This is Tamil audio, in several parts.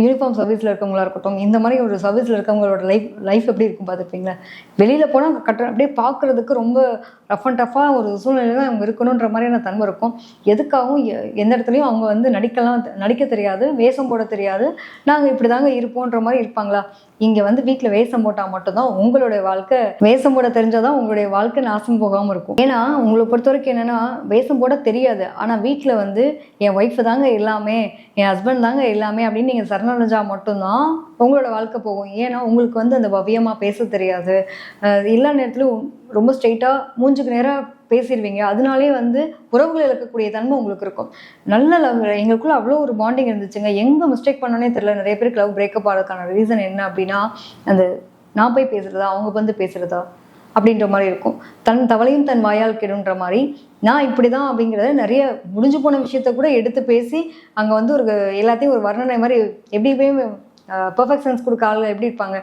யூனிஃபார்ம் சர்வீஸில் இருக்கவங்களா இருக்கட்டும், இந்த மாதிரி ஒரு சர்வீஸில் இருக்கவங்களோட லைஃப் எப்படி இருக்கும் பார்த்துருப்பீங்களா? வெளியில் போனால் அப்படியே பார்க்குறதுக்கு ரொம்ப ரஃப் அண்ட் டஃப்பாக ஒரு சூழ்நிலை தான் அவங்க இருக்கணுன்ற மாதிரியான தன்மை இருக்கும். எதுக்காகவும் எந்த இடத்துலையும் அவங்க வந்து நடிக்க தெரியாது, வேஷம் போட தெரியாது, நாங்கள் இப்படி தாங்க இருப்போன்ற மாதிரி இருப்பாங்களா? இங்கே வந்து வீட்டில் வேஷம் போட்டால் மட்டும்தான் உங்களுடைய வாழ்க்கை, வேஷம் போட தெரிஞ்சாதான் உங்களுடைய வாழ்க்கை நாசம் போகாமல் இருக்கும். ஏன்னா உங்களை பொறுத்த வரைக்கும் என்னென்னா, வேஷம் போட தெரியாது, ஆனால் வீட்டில் வந்து என் ஒய்ஃபு தாங்க எல்லாமே, என் ஹஸ்பண்ட் தாங்க எல்லாமே அப்படின்னு நீங்கள் சரணடைஞ்சா மட்டும்தான் உங்களோட வாழ்க்கை போகும். ஏன்னா உங்களுக்கு வந்து அந்த பவ்யமாக பேச தெரியாது, எல்லா நேரத்துலையும் ரொம்ப ஸ்ட்ரெயிட்டாக மூஞ்சுக்கு நேராக பேசிடுவீங்க. அதனாலே வந்து உறவுகளை இழக்கக்கூடிய தன்மை உங்களுக்கு இருக்கும். நல்ல லவ், எங்களுக்குள்ள அவ்வளோ ஒரு பாண்டிங் இருந்துச்சுங்க. எங்கே மிஸ்டேக் பண்ணோன்னே தெரியல. நிறைய பேருக்கு லவ் பிரேக்கப் ஆகிறதுக்கான ரீசன் என்ன அப்படின்னா, அந்த நான் போய் பேசுகிறதா, அவங்க வந்து பேசுகிறதா அப்படின்ற மாதிரி இருக்கும். தன் தவளையும் தன் வாயால் கெடுன்ற மாதிரி நான் இப்படி தான் அப்படிங்கிறத நிறைய முடிஞ்சு போன விஷயத்த கூட எடுத்து பேசி அங்கே வந்து ஒரு எல்லாத்தையும் ஒரு வர்ணனை மாதிரி எப்படியுமே பெர்ஃபெக்ஷன்ஸ் கொடுக்க ஆளுங்க எப்படி இருப்பாங்க,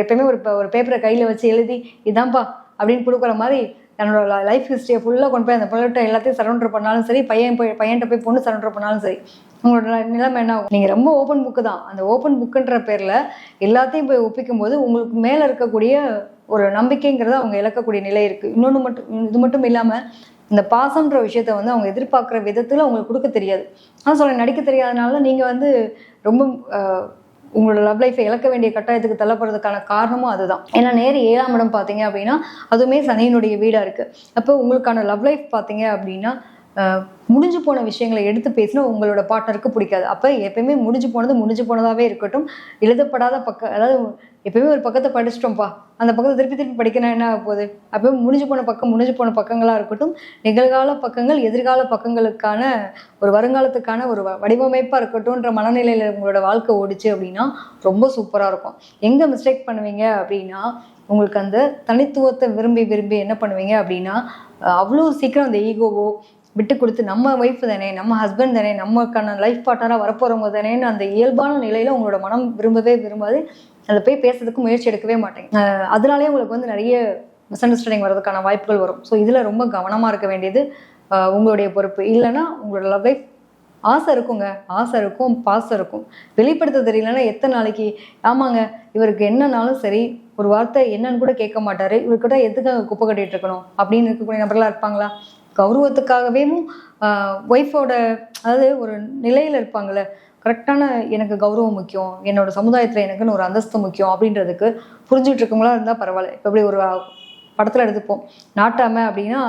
எப்பயுமே ஒரு பேப்பரை கையில் வச்சு எழுதி இதான்ப்பா அப்படின்னு கொடுக்குற மாதிரி என்னோட லைஃப் ஹிஸ்ட்ரியை ஃபுல்லாக கொண்டு போய் அந்த பொருள்கிட்ட எல்லாத்தையும் சரண்டர் பண்ணாலும் சரி, பையன்கிட்ட போய் பொண்ணு சரண்டர் பண்ணாலும் சரி, உங்களோட நிலைமை என்ன ஆகும்? நீங்கள் ரொம்ப ஓப்பன் புக்கு தான். அந்த ஓப்பன் புக்குன்ற பேரில் எல்லாத்தையும் போய் ஒப்பிக்கும் போது உங்களுக்கு மேலே இருக்கக்கூடிய ஒரு நம்பிக்கைங்கிறத அவங்க இழக்கக்கூடிய நிலை இருக்குது. இது மட்டும் இல்லாமல் இந்த பாசம்ன்ற விஷயத்த வந்து அவங்க எதிர்பார்க்குற விதத்தில் அவங்களுக்கு கொடுக்க தெரியாது. ஆனால் சொல்ல நடிக்க தெரியாதனால நீங்கள் வந்து ரொம்ப உங்களோட லவ் லைஃப்பை இழக்க வேண்டிய கட்டாயத்துக்கு தள்ளப்படுறதுக்கான காரணமும் அதுதான். ஏன்னா நேர் 7ஆம் இடம் பார்த்தீங்க அப்படின்னா அதுவுமே சனியினுடைய வீடாக இருக்குது. அப்போ உங்களுக்கான லவ் லைஃப் பார்த்தீங்க அப்படின்னா முடிஞ்சு போன விஷயங்களை எடுத்து பேசினா உங்களோட பார்ட்னருக்கு பிடிக்காது. அப்போ எப்பயுமே முடிஞ்சு போனதாகவே இருக்கட்டும். எழுதப்படாத அதாவது எப்பயுமே ஒரு பக்கத்தை படிச்சிட்டோம்ப்பா, அந்த பக்கத்தை திருப்பி படிக்கணும் என்ன ஆக போகுது? அப்போ முடிஞ்சு போன பக்கங்களாக இருக்கட்டும், நிகழ்கால பக்கங்கள் எதிர்கால பக்கங்களுக்கான ஒரு வருங்காலத்துக்கான ஒரு வடிவமைப்பாக இருக்கட்டும்ன்ற மனநிலையில் உங்களோட வாழ்க்கை ஓடிச்சு அப்படின்னா ரொம்ப சூப்பராக இருக்கும். எங்கே மிஸ்டேக் பண்ணுவீங்க அப்படின்னா, உங்களுக்கு அந்த தனித்துவத்தை விரும்பி என்ன பண்ணுவீங்க அப்படின்னா, அவ்வளோ சீக்கிரம் அந்த ஈகோவோ விட்டு கொடுத்து நம்ம ஒய்ஃப் தானே, நம்ம ஹஸ்பண்ட் தானே, நமக்கான லைஃப் பார்ட்னராக வரப்போகிறவங்க தானேன்னு அந்த இயல்பான நிலையில் உங்களோட மனம் விரும்பாது அதை போய் பேசுறதுக்கு முயற்சி எடுக்கவே மாட்டேங்க. அதனாலே உங்களுக்கு வந்து நிறைய மிஸ் அண்டர்ஸ்டாண்டிங் வர்றதுக்கான வாய்ப்புகள் வரும். ஸோ இதில் ரொம்ப கவனமாக இருக்க வேண்டியது உங்களுடைய பொறுப்பு. இல்லைன்னா உங்களோட லவ் லைஃப் ஆசை இருக்கும், பாசம் இருக்கும், வெளிப்படுத்த தெரியலன்னா எத்தனை நாளைக்கு ஆமாங்க இவருக்கு என்னன்னாலும் சரி ஒரு வார்த்தை என்னன்னு கூட கேட்க மாட்டார், இவர்கிட்ட எதுக்கு குப்பை கட்டிட்டு இருக்கணும் அப்படின்னு இருக்கக்கூடிய நபர்களாக இருப்பாங்களா? கௌரவத்துக்காகவே ஒய்ஃபோட அதாவது ஒரு நிலையில் இருப்பாங்கள்ல, கரெக்டான எனக்கு கௌரவம் முக்கியம், என்னோட சமுதாயத்தில் எனக்குன்னு ஒரு அந்தஸ்து முக்கியம் அப்படின்றதுக்கு புரிஞ்சுட்டு இருக்கவங்களா இருந்தால் பரவாயில்ல. இப்போ எப்படி ஒரு படத்தில் எடுத்துப்போம், நாட்டாமை அப்படின்னா